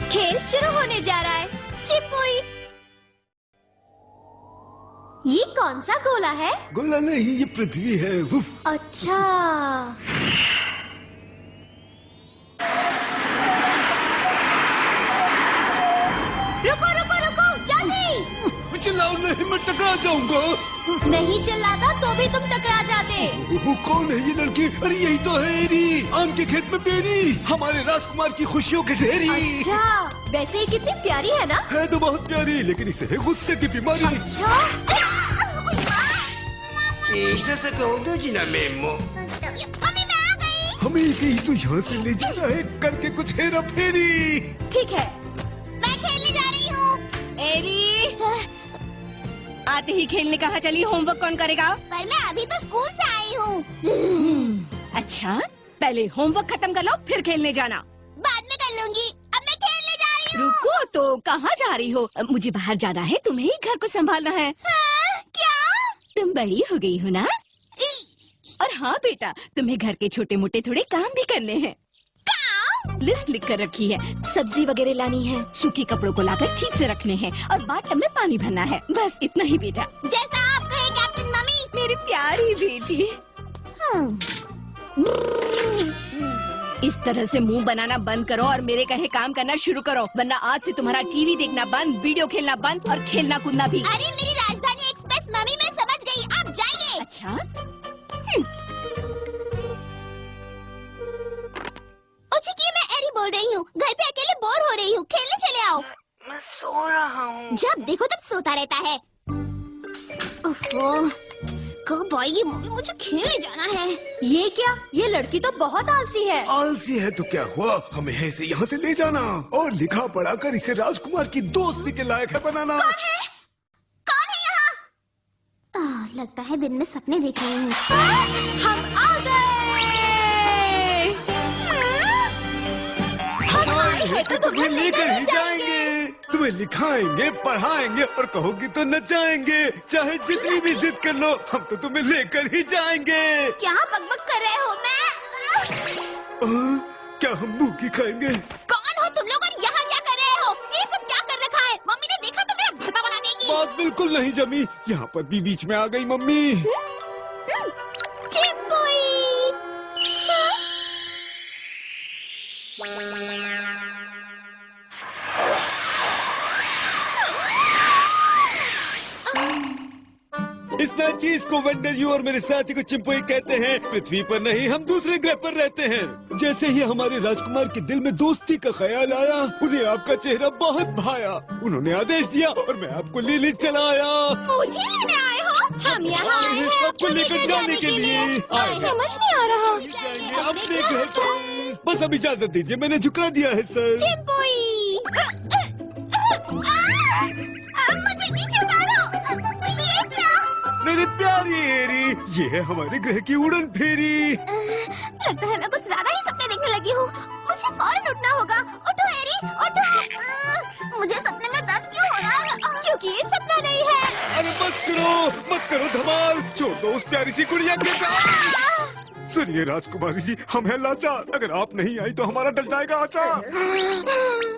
खेल शुरू होने जा रहा है। चिंपुई, ये कौन सा गोला है? गोला नहीं, ये पृथ्वी है। उफ। अच्छा, रुको रुको रुको, जल्दी! चिल्लाओ नहीं, मैं टकरा जाऊंगा। नहीं चिल्लाता तो भी तुम टकरा जाते। कौन है ये लड़की? अरे यही तो है एरी, आम के खेत में बेरी, हमारे राजकुमार की खुशियों की ढेरी। अच्छा, वैसे ही कितनी प्यारी है ना? है तो बहुत प्यारी, लेकिन इसे है गुस्से की बीमारी। अच्छा, さっさとおどじなメモ हमें इसे ही तो यहाँ से ले जाना है, करके कुछ हेरा फेरी। ठीक है। मैं खेलने जा रही हूँ। एरी, आते ही खेलने कहाँ चली? होमवर्क कौन करेगा? पर मैं अभी तो स्कूल से आई हूँ। अच्छा, पहले होमवर्क खत्म कर लो, फिर खेलने जाना। बाद में कर लूंगी, अब मैं खेलने जा रही हूँ। रुको तो, कहाँ जा रही हो? मुझे बाहर जाना है, तुम्हें ही घर को संभालना है। क्या? तुम बड़ी हो गई हो ना? और हाँ बेटा, तुम्हें घर के छोटे मोटे थोड़े काम भी करने हैं। काम? लिस्ट लिख कर रखी है, सब्जी वगैरह लानी है, सूखे कपड़ों को लाकर ठीक से रखने हैं और बाथटब में पानी भरना है। बस इतना ही बेटा। जैसा आप कहें कैप्टन मम्मी। मेरी प्यारी बेटी। इस तरह से मुंह बनाना बंद करो और मेरे कहे काम करना शुरू करो, वरना आज से तुम्हारा टीवी देखना बंद, वीडियो खेलना बंद और खेलना कूदना भी। अरे मेरी राजधानी एक्सप्रेस मम्मी, मैं समझ गई, आप जाइए। अच्छा, ओचिकी, मैं एरी बोल रही हूँ। घर पे अकेले बोर हो रही हूँ, खेलने चले आओ। मैं सो रहा हूँ। जब देखो तब सोता रहता है। ओहो, कब आएगी मम्मी, मुझे खेलने जाना है। ये क्या? ये लड़की तो बहुत आलसी है। आलसी है तो क्या हुआ, हमें है इसे यहाँ से ले जाना और लिखा पढ़ा कर इसे राजकुमार की दोस्ती के लायक है बनाना। कौन है यहाँ? लगता है दिन में सपने देख रही हूँ। हम आ गए। हम आए हैं तो तुम्हें लेकर ही जाएंगे, तुम्हें लिखाएंगे, पढ़ाएंगे और कहोगी तो नचाएंगे। चाहे जितनी भी जिद कर लो, हम तो तुम्हें लेकर ही जाएंगे। क्या बकबक कर रहे हो? मैं क्या हम मुंह की खाएंगे? कौन हो तुम लोग और यहाँ क्या कर रहे हो? ये सब क्या कर रखा है? मम्मी ने देखा तो मेरा भरता बना देगी। बात बिल्कुल नहीं जमी, यहाँ पर भी बीच में आ गई मम्मी। चिंपुई! इस नई चीज को वेंडर यू और मेरे साथी को चिंपुई कहते हैं। पृथ्वी पर नहीं, हम दूसरे ग्रह पर रहते हैं। जैसे ही हमारे राजकुमार के दिल में दोस्ती का ख्याल आया, उन्हें आपका चेहरा बहुत भाया। उन्होंने आदेश दिया और मैं आपको ले चला आया। मुझे लेने आए हो? हम यहाँ आए हैं आपको लेकर जाने के लिए। समझ नहीं आ रहा। जाएंगे अपने घर पर। बस अब इजाजत दीजिए, मैंने झुका दिया है सर। चिंपुई! मुझे नीचे उतारो। ये क्या? मेरी प्यारी एरी, ये है हमारे ग्रह की उड़न फेरी। लगता है मैं कुछ ज्यादा ही सपने देखने लगी हूँ। मुझे फौरन उठना होगा। उठो एरी, उठो। मुझे सपने में दर्द क्यों हो रहा है? क्योंकि ये सपना नहीं है। अरे बस करो, मत करो धमाल, छोड़ दो उस प्यारी सी गुड़िया के साथ। सुनिए राजकुमारी जी, हम हैं लाचार, अगर आप नहीं आई तो हमारा डल जाएगा आचार।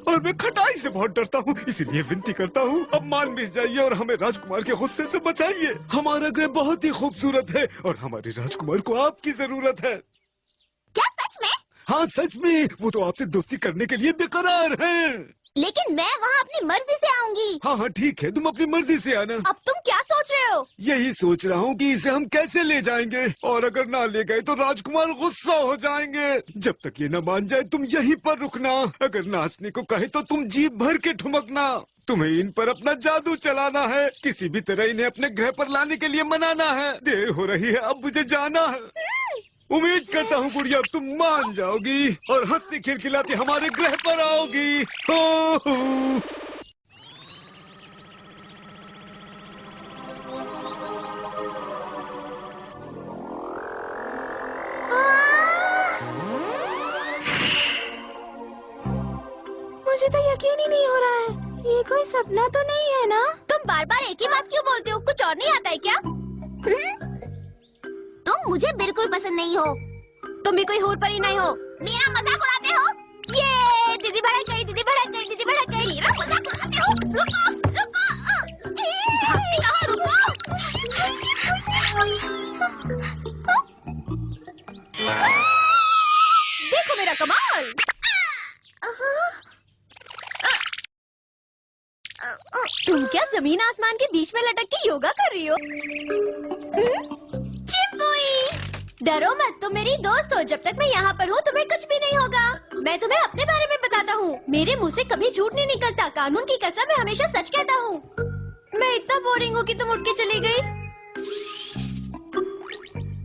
और मैं खटाई से बहुत डरता हूँ, इसीलिए विनती करता हूँ अब मान भी जाइए और हमें राजकुमार के गुस्से से बचाइए। हमारा ग्रह बहुत ही खूबसूरत है और हमारे राजकुमार को आपकी जरूरत है। क्या सच में? हाँ सच में, वो तो आपसे दोस्ती करने के लिए बेकरार हैं। लेकिन मैं वहाँ अपनी मर्जी से आऊंगी। हाँ ठीक है, तुम अपनी मर्जी से आना। अब तुम क्या सोच रहे हो? यही सोच रहा हूँ कि इसे हम कैसे ले जाएंगे, और अगर ना ले गए तो राजकुमार गुस्सा हो जाएंगे। जब तक ये न मान जाए तुम यहीं पर रुकना। अगर नाचने को कहे तो तुम जीभ भर के ठुमकना। तुम्हें इन पर अपना जादू चलाना है, किसी भी तरह इन्हें अपने ग्रह पर लाने के लिए मनाना है। देर हो रही है, अब मुझे जाना है। उम्मीद करता हूँ गुड़िया अब तुम मान जाओगी और हंसती खिलखिलाती हमारे ग्रह पर आओगी। हो। मुझे तो यकीन ही नहीं हो रहा है, ये कोई सपना तो नहीं है ना? तुम बार बार एक ही बात क्यों बोलते हो? कुछ और नहीं आता है क्या? तुम मुझे बिल्कुल पसंद नहीं हो। तुम भी कोई हूर परी नहीं हो। मेरा मजाक उड़ाते हो? ये दीदी भड़क गई, दीदी भड़क गई, दीदी देखो मेरा कमाल। तुम क्या जमीन आसमान के बीच में लटक के योगा कर रही हो? चिंपुई, डरो मत, तुम मेरी दोस्त हो। जब तक मैं यहाँ पर हूँ तुम्हें कुछ भी नहीं होगा। मैं तुम्हें अपने बारे में बताता हूँ। मेरे मुंह से कभी झूठ नहीं निकलता। कानून की कसम, मैं हमेशा सच कहता हूँ। मैं इतना बोरिंग हूँ कि तुम उठ के चली गई।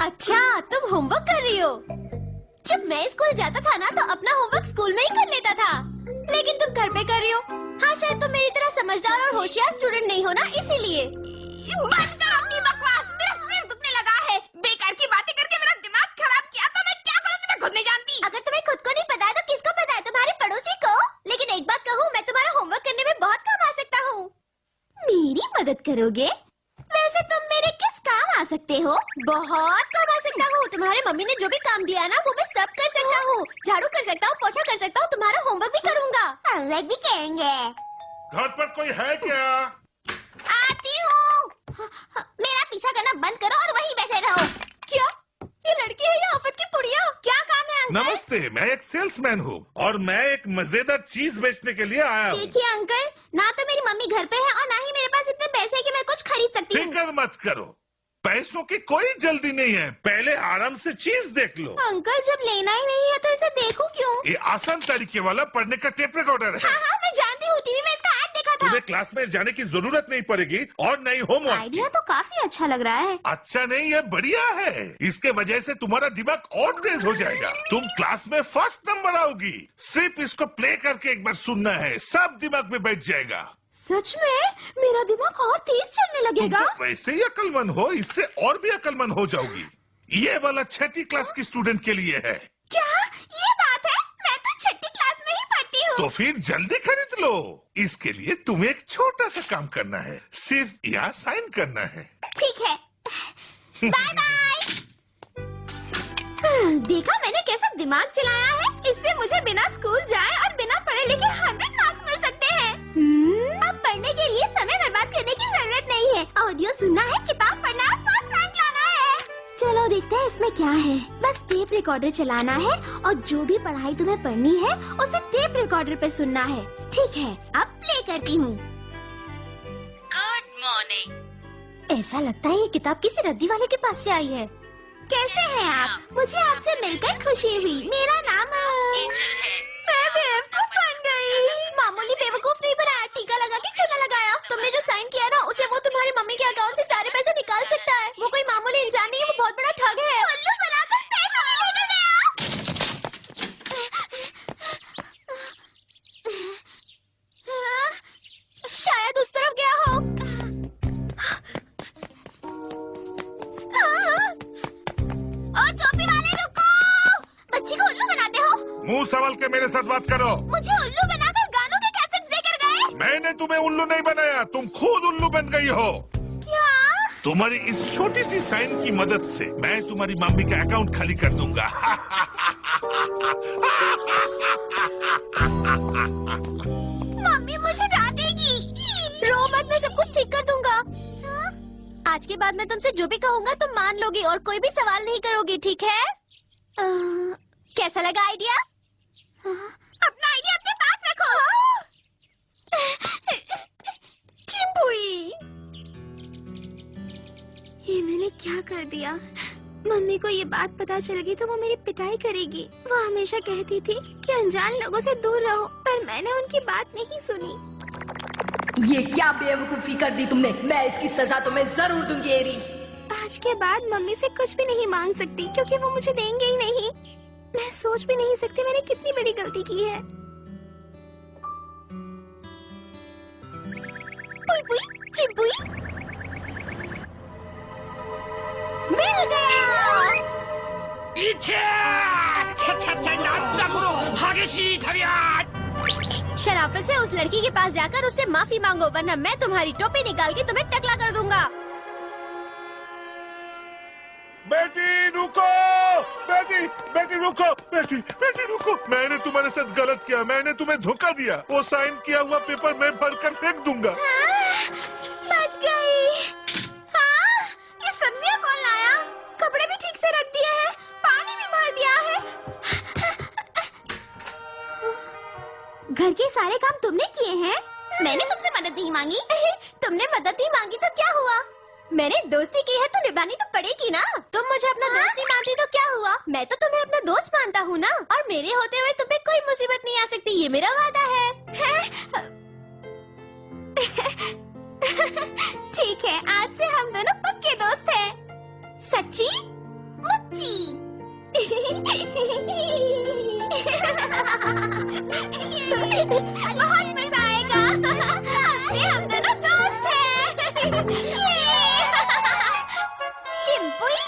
अच्छा, तुम होमवर्क कर रही हो। जब मैं स्कूल जाता था ना तो अपना होमवर्क स्कूल में ही कर लेता था, लेकिन तुम घर पे कर रही हो। हाँ, शायद तुम मेरी तरह समझदार और होशियार स्टूडेंट नहीं हो ना, इसीलिए। बंद करो अपनी बकवास, मेरा सिर दुखने लगा है। बेकार की बातें करके मेरा दिमाग खराब किया तो मैं क्या करूँ, तुम्हें खुद नहीं जानती। अगर तुम्हें खुद को नहीं पता है तो किसको पता है? तुम्हारे पड़ोसी को। लेकिन एक बात कहूँ, मैं तुम्हारा होमवर्क करने में बहुत काम आ सकता हूँ। मेरी मदद करोगे? वैसे तुम मेरे किस काम आ सकते हो? बहुत काम आ सकता हूँ। तुम्हारे मम्मी ने जो भी काम दिया ना वो मैं सब कर सकता हूँ। झाड़ू कर सकता हूँ, पोछा कर सकता हूँ, तुम्हारा होमवर्क भी करूँगा। होमवर्क भी करेंगे। घर पर कोई है क्या? आती हूँ। मेरा पीछा करना बंद करो और वहीं बैठे रहो। क्या ये लड़की है या आफत की पुड़िया? क्या काम है अंकल? नमस्ते, मैं एक सेल्समैन हूँ और मैं एक मजेदार चीज बेचने के लिए आया हूँ। देखिए अंकल, ना तो मेरी मम्मी घर पे है और ना ही मेरे पास इतने पैसे हैं कि मैं कुछ खरीद सकती हूँ। फिक्र मत करो, पैसों की कोई जल्दी नहीं है। पहले आराम से चीज देख लो। अंकल, जब लेना ही नहीं है तो इसे देखूं क्यों? ये आसान तरीके वाला पढ़ने का टेप रिकॉर्डर है। हाँ, मैं जानती हूँ, टीवी में इसका ऐड देखा था। तुम्हें क्लास में जाने की जरूरत नहीं पड़ेगी और नहीं होमवर्क। आइडिया तो काफी अच्छा लग रहा है। अच्छा नहीं, ये बढ़िया है। इसके वजह से तुम्हारा दिमाग और तेज हो जाएगा। तुम क्लास में फर्स्ट नंबर आओगी। सिर्फ इसको प्ले करके एक बार सुनना है, सब दिमाग में बैठ जाएगा। सच में? मेरा दिमाग और तेज चलने लगेगा। तुम तो वैसे ही अकलमंद हो, इससे और भी अकलमंद हो जाओगी। ये वाला 6ठी क्लास की स्टूडेंट के लिए है। क्या ये बात है? मैं तो 6ठी क्लास में ही पढ़ती हूँ। तो फिर जल्दी खरीद लो। इसके लिए तुम्हें एक छोटा सा काम करना है, सिर्फ यहाँ साइन करना है। ठीक है, बाय बाय। देखा मैंने कैसे दिमाग चलाया है? इससे मुझे बिना स्कूल जाए और बिना पढ़े लिखे 100 मार्क्स मिल सकते हैं। अब पढ़ने के लिए समय बर्बाद करने की जरूरत नहीं है। ऑडियो सुनना है, किताब पढ़ना है, फर्स्ट रैंक लाना है। चलो देखते हैं इसमें क्या है। बस टेप रिकॉर्डर चलाना है और जो भी पढ़ाई तुम्हें पढ़नी है उसे टेप रिकॉर्डर पे सुनना है। ठीक है, अब प्ले करती हूँ। Good morning. ऐसा लगता है ये किताब किसी रद्दी वाले के पास से आई है। कैसे हैं आप? मुझे आपसे मिलकर खुशी हुई। मेरा नाम एंजल है। मैं बेवकूफ बन गई। मामूली बेवकूफ नहीं बनाया, टीका लगा के चूना लगाया। तुमने जो साइन किया ना उसे वो तुम्हारी मम्मी के अकाउंट से सारे पैसे निकाल सकता है। वो कोई मामूली इंसान नहीं है, वो बहुत बड़ा ठग है। उल्लू बनाकर पैसे भी लेकर गया। शायद उस तरफ गया हो। ओ टोपी वाले, रुको! बच्ची को उल्लू बनाते हो? मुंह संभाल के मेरे साथ बात करो। मुझे उल्लू बनाकर गानों के कैसेट्स देकर गए। मैंने तुम्हें उल्लू नहीं बनाया, तुम खुद उल्लू बन गई हो। क्या? तुम्हारी इस छोटी सी साइन की मदद से मैं तुम्हारी मम्मी का अकाउंट खाली कर दूंगा। मम्मी मुझे डांटेगी। रो मत, मैं सब कुछ ठीक कर दूंगा। आज के बाद मैं तुमसे जो भी कहूँगा तुम मान लोगी और कोई भी सवाल नहीं करोगी, ठीक है? कैसा लगा आइडिया? अपना आइडिया अपने पास रखो। चिंपुई, ये मैंने क्या कर दिया? मम्मी को ये बात पता चल गई तो वो मेरी पिटाई करेगी। वो हमेशा कहती थी कि अनजान लोगों से दूर रहो, पर मैंने उनकी बात नहीं सुनी। ये क्या बेवकूफी कर दी तुमने? मैं इसकी सजा तुम्हें जरूर दूंगी एरी। आज के बाद मम्मी से कुछ भी नहीं मांग सकती क्योंकि वो मुझे देंगे ही नहीं। मैं सोच भी नहीं सकती मैंने कितनी बड़ी गलती की है। पुई पुई, चिंपुई, मिल गया। शराफत से उस लड़की के पास जाकर उससे माफी मांगो, वरना मैं तुम्हारी टोपी निकाल के तुम्हें टकला कर दूंगा। बेटी रुको, बेटी रुको, बेटी रुको। मैंने तुम्हारे साथ गलत किया, मैंने तुम्हें धोखा दिया। वो साइन किया हुआ पेपर मैं भरकर फेंक दूंगा। बच गई। हाँ, ये सब्जियां कौन लाया? कपड़े भी ठीक से रख दिए हैं, पानी भी भर दिया है। घर के सारे काम तुमने किए हैं? मैंने तुमसे मदद नहीं मांगी। तुमने मदद नहीं मांगी तो क्या हुआ? मैंने दोस्ती की है तो निभानी तो पड़ेगी ना। तुम मुझे अपना दोस्त नहीं मानती तो क्या हुआ? मैं तो तुम्हें अपना दोस्त मानता हूँ ना, और मेरे होते हुए तुम्हें कोई मुसीबत नहीं आ सकती, ये मेरा वादा है। ठीक है, आज से हम दोनों पक्के दोस्त हैं। सच्ची? मुच्ची। बहुत मजा आएगा। आज से हम दोनों दोस्त हैं। चिंपुई,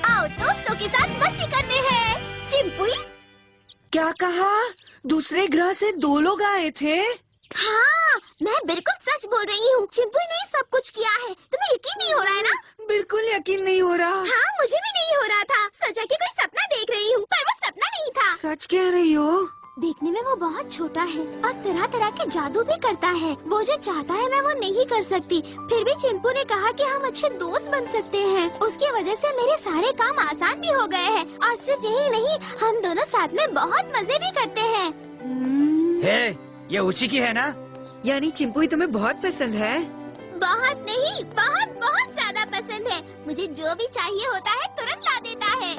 आओ दोस्तों के साथ मस्ती करते हैं। चिंपुई, क्या कहा? दूसरे ग्रह से 2 लोग आए थे? हाँ, मैं बिल्कुल सच बोल रही हूँ। चिंपुई ने सब कुछ किया है। तुम्हें यकीन नहीं हो रहा है ना? बिल्कुल यकीन नहीं हो रहा। हाँ, मुझे भी नहीं हो रहा था। सोचा कि कोई सपना देख रही हूँ, पर वो सपना नहीं था। सच कह रही हो? देखने में वो बहुत छोटा है और तरह तरह के जादू भी करता है। वो जो चाहता है मैं वो नहीं कर सकती। फिर भी चिंपू ने कहा कि हम अच्छे दोस्त बन सकते हैं। उसकी वजह से मेरे सारे काम आसान भी हो गए हैं। और सिर्फ यही नहीं, हम दोनों साथ में बहुत मजे भी करते हैं। हे, ये ऊंची की है ना? यानी चिंपुई तुम्हें बहुत पसंद है? बहुत नहीं, बहुत बहुत ज्यादा पसंद है। मुझे जो भी चाहिए होता है तुरंत ला देता है।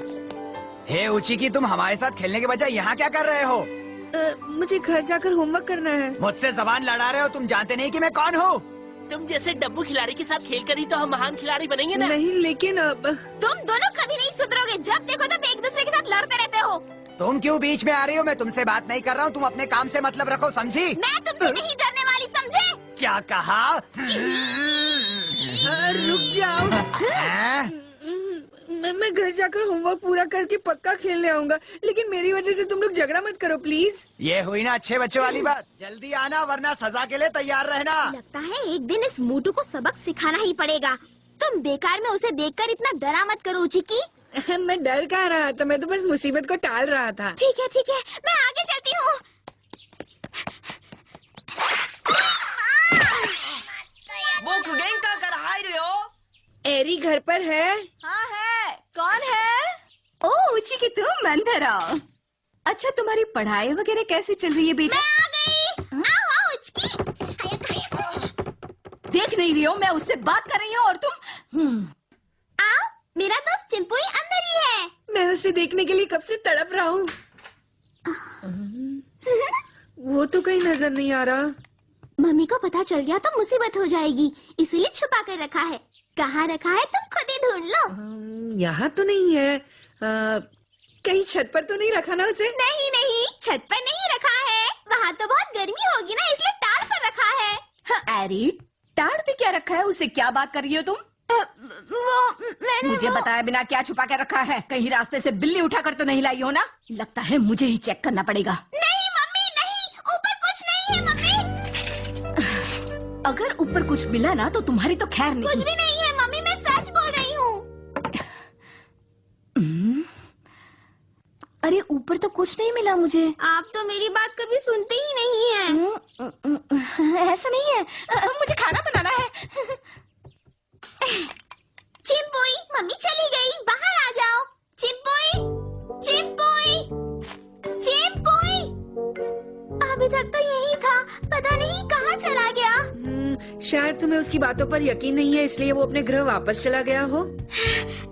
हे ऊंची की, तुम हमारे साथ खेलने के बजाय यहाँ क्या कर रहे हो? मुझे घर जाकर होमवर्क करना है। मुझसे जबान लड़ा रहे हो? तुम जानते नहीं कि मैं कौन हूँ? तुम जैसे डब्बू खिलाड़ी के साथ खेल कर ही तो हम महान खिलाड़ी बनेंगे ना। नहीं, लेकिन अब तुम दोनों कभी नहीं सुधरोगे। जब देखो तब एक दूसरे के साथ लड़ते रहते हो। तुम क्यों बीच में आ रही हो? मैं तुमसे बात नहीं कर रहा हूँ। तुम अपने काम से मतलब रखो, समझी? मैं तुमसे नहीं डरने वाली, समझे? क्या कहा? रुक जाओ। हैं? मैं घर जाकर होमवर्क पूरा करके पक्का खेलने आऊंगा, लेकिन मेरी वजह से तुम लोग झगड़ा मत करो प्लीज। ये हुई ना अच्छे बच्चों वाली बात। जल्दी आना वरना सजा के लिए तैयार रहना। लगता है एक दिन इस मोटू को सबक सिखाना ही पड़ेगा। तुम बेकार में उसे देखकर इतना डरा मत करो चिकी। मैं डर कहाँ रहा था, मैं तो बस मुसीबत को टाल रहा था। ठीक है, मैं आगे चलती हूँ। एरी घर पर है? हाँ है। कौन है? ओ उची की तुम अंदर आओ। अच्छा, तुम्हारी पढ़ाई वगैरह कैसे चल रही है बेटा? मैं आ गई। आओ उचकी। देख नहीं रही हो, मैं उससे बात कर रही हूँ और तुम आओ, मेरा दोस्त चिंपुई अंदर ही है। मैं उसे देखने के लिए कब से तड़प रहा हूँ। वो तो कहीं नजर नहीं आ रहा। मम्मी को पता चल गया तो मुसीबत हो जाएगी, इसीलिए छुपा कर रखा है। कहाँ रखा है तुम खुद ही ढूंढ लो। यहाँ तो नहीं है। कहीं छत पर तो नहीं रखा ना उसे? नहीं, छत पर नहीं रखा है। वहाँ तो बहुत गर्मी होगी ना, इसलिए टाड़ पर रखा है। एरी, टाड़ पे क्या रखा है? उससे क्या बात कर रही हो तुम? मैंने मुझे बताया बिना क्या छुपा के रखा है? कहीं रास्ते से बिल्ली उठाकर तो नहीं लाई हो ना? लगता है मुझे ही चेक करना पड़ेगा। नहीं मम्मी, नहीं, ऊपर कुछ नहीं है मम्मी। अगर ऊपर कुछ मिला ना तो तुम्हारी तो खैर नहीं। कुछ भी नहीं है मम्मी, मैं सच बोल रही हूँ। अरे ऊपर तो कुछ नहीं मिला मुझे। आप तो मेरी बात कभी सुनते ही नहीं हैं। ऐसा नहीं है, मुझे खाना बनाना है। चिंपुई, मम्मी चली गई, बाहर आ जाओ। चिंपुई, अभी तक तो यही था, पता नहीं कहाँ चला गया। शायद तुम्हें उसकी बातों पर यकीन नहीं है, इसलिए वो अपने ग्रह वापस चला गया हो।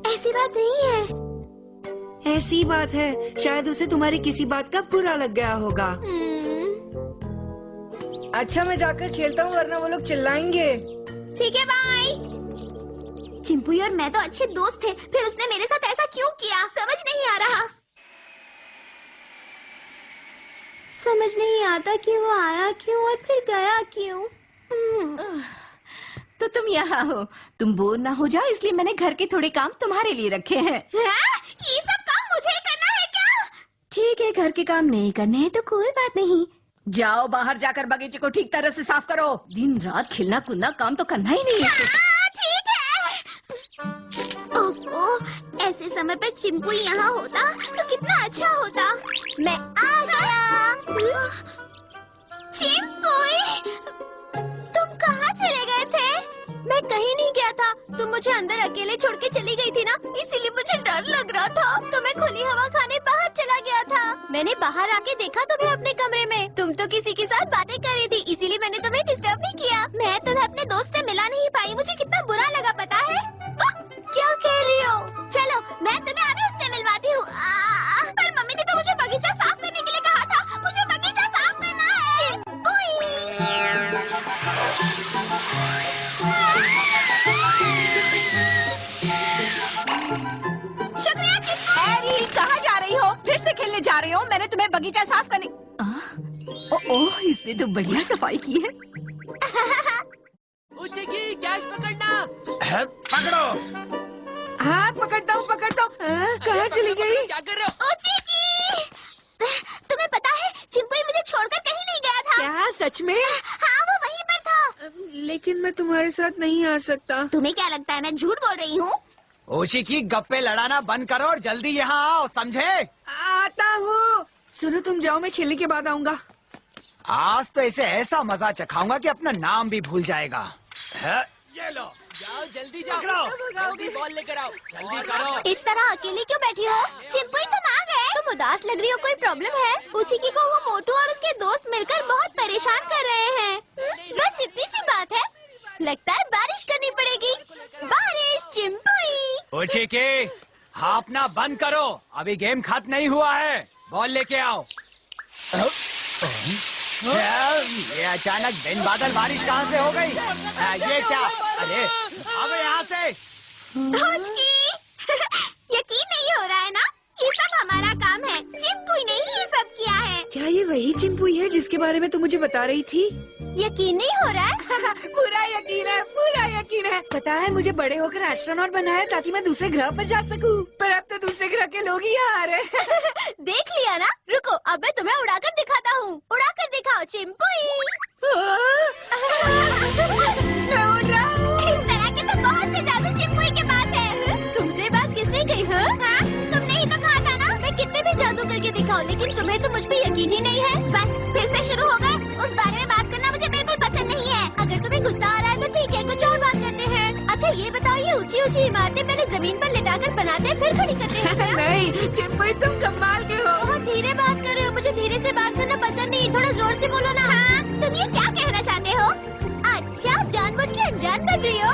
ऐसी बात नहीं है। ऐसी बात है, शायद उसे तुम्हारी किसी बात का बुरा लग गया होगा। अच्छा, मैं जाकर खेलता हूँ वरना वो लोग चिल्लाएंगे। ठीक है, बाय। चिंपुई और मैं तो अच्छे दोस्त थे, फिर उसने मेरे साथ ऐसा क्यों किया? समझ नहीं आ रहा। समझ नहीं आता कि वो आया क्यों और फिर गया क्यों। तो तुम यहाँ हो, तुम बोर ना हो जाओ, इसलिए मैंने घर के थोड़े काम तुम्हारे लिए रखे हैं। ये सब काम मुझे करना है क्या? ठीक है, घर के काम नहीं करने हैं तो कोई बात नहीं। जाओ बाहर जाकर बगीचे को ठीक तरह से साफ करो। दिन रात खेलना कूदना काम तो करना ही नहीं है। ठीक है। ओफो, ऐसे समय पे चिंपुई यहाँ होता तो कितना अच्छा होता। मैं आ गया। चिंपुई, तुम कहाँ चले गए थे? मैं कहीं नहीं गया था, तुम मुझे अंदर अकेले छोड़ के चली गई थी ना, इसीलिए मुझे डर लग रहा था तो मैं खुली हवा खाने बाहर चला मैंने बाहर आके देखा तुम्हें अपने कमरे में। तुम तो किसी के साथ बातें कर रही थी, इसीलिए मैंने तुम्हें डिस्टर्ब नहीं किया। मैं तुम्हें अपने दोस्त से मिला नहीं पाई, मुझे कितना बुरा लगा पता है। क्या कह रही हो? चलो मैं तुम्हें अभी उससे मिलवाती हूँ। पर मम्मी ने तो मुझे बगीचा साफ करने के लिए कहा था। मुझे बगीचा साफ करना है। शुक्रिया चिंपू। एरी, कहाँ जा रही हो? फिर से खेलने जा रही हो? मैंने तुम्हें बगीचा साफ करने। ओह, इसने तो बढ़िया सफाई की है। उचेकी कैश पकड़ना। पकड़ो। हाँ, पकड़ता हूँ। कहाँ चली गई? क्या कर रहे हो? उचिकी, तुम्हें पता है चिंपू मुझे छोड़कर कहीं नहीं गया था। क्या सच में? हाँ, वो वहीं पर था। लेकिन मैं तुम्हारे साथ नहीं आ सकता। तुम्हें क्या लगता है मैं झूठ बोल रही हूँ? ओशी की गप्पे लड़ाना बंद करो और जल्दी यहाँ आओ, समझे? आता हूँ। सुनो, तुम जाओ, मैं खेलने के बाद आऊंगा। आज तो इसे ऐसा मजा चखाऊंगा कि अपना नाम भी भूल जाएगा। ये लो, जाओ जल्दी जाओ। पकड़ो। जल्दी बॉल लेकर आओ। जल्दी करो। इस तरह अकेले क्यों बैठी हो? चिंपू तुम आ गए? तुम उदास लग रही हो, कोई प्रॉब्लम है? उचिकी को वो मोटू और उसके दोस्त मिलकर बहुत परेशान कर रहे हैं। बस इतनी सी बात है। लगता है बारिश करनी पड़ेगी। बारिश चिंपुई। ओशी की हाफना बंद करो, अभी गेम खत्म नहीं हुआ है। बॉल लेके आओ। ये अचानक दिन बादल बारिश कहाँ से हो गई? ये क्या? अरे अब यहाँ से। उचिकी, यकीन नहीं हो रहा है ना? ये सब हमारा काम है। चिंपू ने ही ये सब किया है। क्या ये वही चिंपुई है जिसके बारे में तुम मुझे बता रही थी? यकीन नहीं हो रहा है? पूरा यकीन है। पता है, मुझे बड़े होकर एस्ट्रोनॉट बनाया है ताकि मैं दूसरे ग्रह पर जा सकूं। पर अब तो दूसरे ग्रह के लोग ही आ रहे हैं। देख लिया ना? रुको, अब मैं तुम्हें उड़ाकर दिखाता हूँ। उड़ाकर दिखाओ चिंपुई। मैं उड़ रहा हूँ। इस तरह के तो बहुत से जादू चिंपू के पास है। तुमसे बात किसने कही? हाँ, तुमने ही तो कहा था ना। मैं कितने भी जादू करके दिखाऊं, लेकिन तुम्हें तो मुझ पे यकीन ही नहीं है। बस फिर से शुरू हो गए। उस बारे में बात करना मुझे बिल्कुल पसंद नहीं है। अगर तुम्हें गुस्सा आ रहा है तो ठीक है, कुछ और बात करते हैं। अच्छा ये बताओ, ये ऊंची ऊंची इमारतें पहले जमीन पर लिटाकर बनाते हैं फिर खड़ी करते हैं क्या? नहीं चिंपुई, तुम कमाल के हो। बहुत धीरे बात कर रहे हो, मुझे धीरे से बात करना पसंद नहीं। थोड़ा जोर से बोलो ना। हाँ, तुम ये क्या कहना चाहते हो? अच्छा, जानबूझ के अनजान बन रही हो?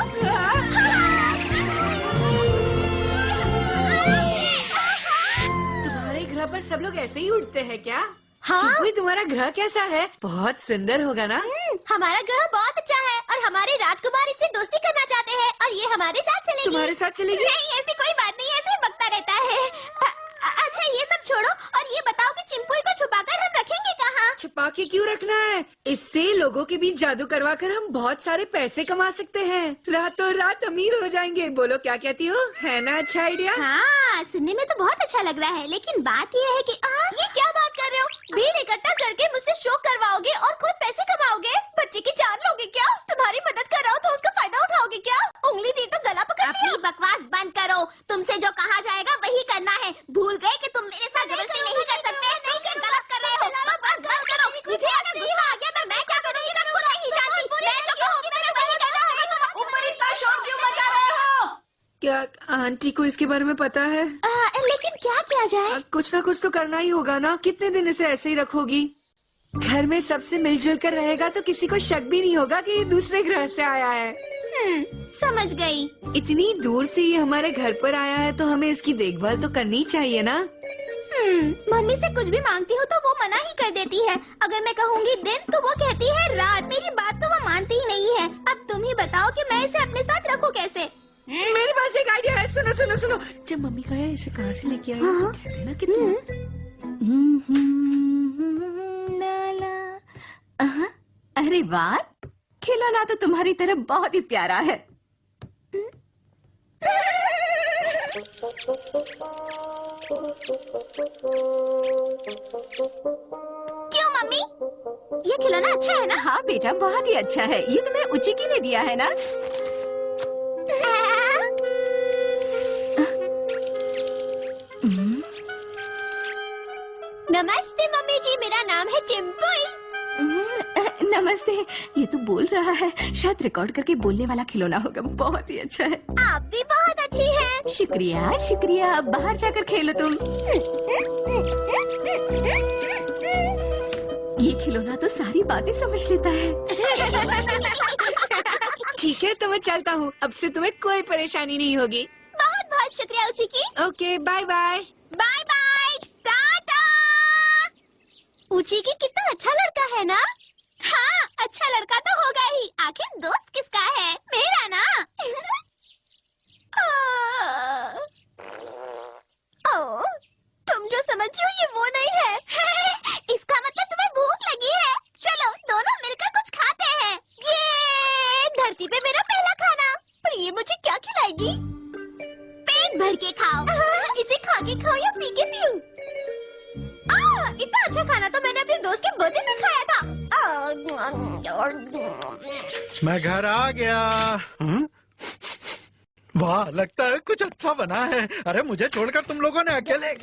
तुम्हारे ग्रह पर सब लोग ऐसे ही उड़ते हैं क्या? हाँ। चिंपुई, तुम्हारा ग्रह कैसा है? बहुत सुंदर होगा ना? हमारा ग्रह बहुत अच्छा है और हमारे राजकुमार इससे दोस्ती करना चाहते हैं और ये हमारे साथ चलेगी। तुम्हारे साथ चलेगी? नहीं, ऐसी कोई बात नहीं, ऐसे ही बकता रहता है। अच्छा ये सब छोड़ो और ये बताओ कि चिंपुई को छुपाकर हम रखेंगे कहाँ? छुपा के क्यों रखना है? इससे लोगों के बीच जादू करवा कर हम बहुत सारे पैसे कमा सकते हैं। रातों रात अमीर हो जाएंगे। बोलो क्या कहती हो? है ना अच्छा आइडिया? हाँ, सुनने में तो बहुत अच्छा लग रहा है, लेकिन बात ये है कि ये क्या बात कर रहे हो? भीड़ इकट्ठा करके मुझसे शो करवाओगे और खुद पैसे कमाओगे? बच्चे की जान लोगे क्या? तुम्हारी मदद कर रहा हूँ तो उसका फायदा उठाओगे क्या? उंगली दी तो गला पकड़ लिया। अपनी बकवास बंद करो। तुमसे जो कहा जाएगा वही करना है। भूल गए कि तुम मेरे साथ जबरदस्ती नहीं कर सकते। तुम ये गलत कर रहे हो। बस बंद करो। मुझे अगर गुस्सा आ गया तो मैं क्या करूँगी मैं खुद नहीं जानती। मैं जो कहूँगी मैंने वही करना है। ऊपर इतना शोर क्यों मचा रहे हो? क्या आंटी को इसके बारे में पता है? लेकिन क्या किया जाए? कुछ ना कुछ तो करना ही होगा ना। कितने दिन इसे ऐसे ही रखोगी? घर में सबसे मिलजुल कर रहेगा तो किसी को शक भी नहीं होगा कि ये दूसरे ग्रह से आया है। समझ गई। इतनी दूर से ये हमारे घर पर आया है तो हमें इसकी देखभाल तो करनी चाहिए ना। मम्मी से कुछ भी मांगती हूँ तो वो मना ही कर देती है। अगर मैं कहूँगी दिन तो वो कहती है रात। मेरी बात तो वो मानती ही नहीं है। अब तुम ही बताओ कि मैं इसे अपने साथ रखूँ कैसे? मेरे पास एक आइडिया है। सुनो सुनो सुनो। जब मम्मी कहा इसे कहाँ से लेके आई तो कहते ना कि अरे वाह, खिलौना तो तुम्हारी तरह बहुत ही प्यारा है। क्यों मम्मी? ये खिलौना अच्छा है ना? हाँ बेटा, बहुत ही अच्छा है। ये तुम्हें उचिकी ने दिया है ना? नमस्ते मम्मी जी, मेरा नाम है चिंपुई। नमस्ते। ये तो बोल रहा है, शायद रिकॉर्ड करके बोलने वाला खिलौना होगा। बहुत ही अच्छा है। आप भी बहुत अच्छे अच्छी है। शुक्रिया शुक्रिया, अब बाहर जाकर खेलो तुम। ये खिलौना तो सारी बातें समझ लेता है। ठीक है, तो मैं चलता हूँ। अब से तुम्हें कोई परेशानी नहीं होगी। बहुत बहुत शुक्रिया Uchiki. Okay, bye bye. Bye bye, tata. Uchiki कितना अच्छा लड़का है ना। हाँ, अच्छा लड़का तो होगा ही। आखिर दोस्त किसका है? मेरा ना। ओ, तुम जो समझ रही हो ये वो नहीं है। इसका मतलब तुम्हें भूख लगी है। चलो दोनों मिलकर कुछ खाते हैं। ये धरती पे मेरा पहला खाना। पर ये मुझे क्या खिलाएगी? पेट भर के खाओ। इसे खा के खाओ या पी के पीऊं? इतना अच्छा खाना तो मैंने अपने दोस्त के बर्थडे में खाया था। मैं घर आ गया। वाह, लगता है कुछ अच्छा बना है। अरे मुझे छोड़कर तुम लोगों ने अकेले।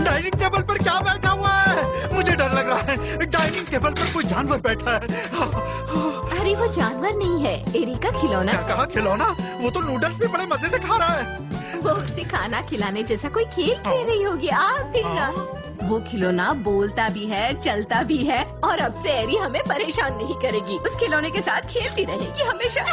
डाइनिंग टेबल पर क्या बैठा हुआ है? मुझे डर लग रहा है। डाइनिंग टेबल पर कोई जानवर बैठा है। अरे वो जानवर नहीं है, एरी का खिलौना। क्या कहा? खिलौना? वो तो नूडल्स भी बड़े मजे से खा रहा है। वो उसे खाना खिलाने जैसा कोई खेल खेल रही होगी। आप भी ना। वो खिलौना बोलता भी है, चलता भी है, और अब से एरी हमें परेशान नहीं करेगी। उस खिलौने के साथ खेलती रहेगी हमेशा।